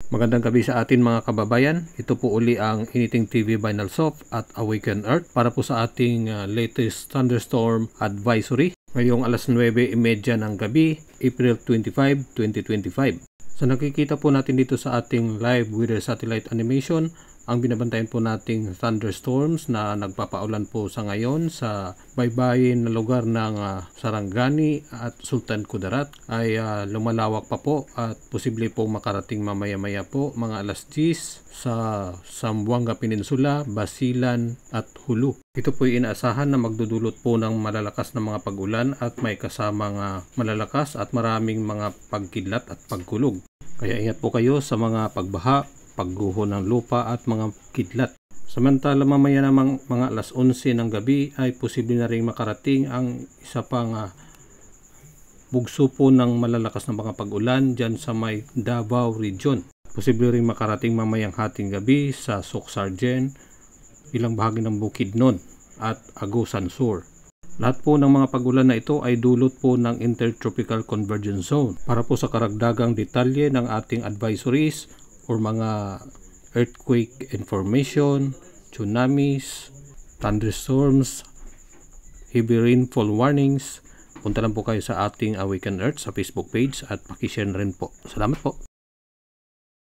Magandang gabi sa atin mga kababayan. Ito po uli ang Anything TV by Nalsoft at Awaken Earth para po sa ating latest thunderstorm advisory. Ngayong alas 9:30 ng gabi, April 25, 2025. So nakikita po natin dito sa ating live weather satellite animation ang binabantayan po nating thunderstorms na nagpapaulan po sa ngayon sa baybayin na lugar ng Sarangani at Sultan Kudarat ay lumalawak pa po at posible po makarating mamaya-maya po mga alas 10 sa Zamboanga Peninsula, Basilan at Hulu. Ito po ay inaasahan na magdudulot po ng malalakas na mga pag-ulan at may kasamang malalakas at maraming mga pagkidlat at pagkulog. Kaya ingat po kayo sa mga pagbaha, pagguho ng lupa at mga kidlat. Samantala mamaya namang mga alas 11 ng gabi ay posible na rin makarating ang isa pang bugso po ng malalakas na mga pag-ulan dyan sa may Davao Region. Posible rin makarating mamayang hating gabi sa Soc-Sargen, ilang bahagi ng Bukidnon at Agusan Sur. Lahat po ng mga pag-ulan na ito ay dulot po ng Intertropical Convergence Zone. Para po sa karagdagang detalye ng ating advisories or mga earthquake information, tsunamis, thunderstorms, heavy rainfall warnings, punta lang po kayo sa ating Awaken Earth sa Facebook page at pakishare rin po. Salamat po.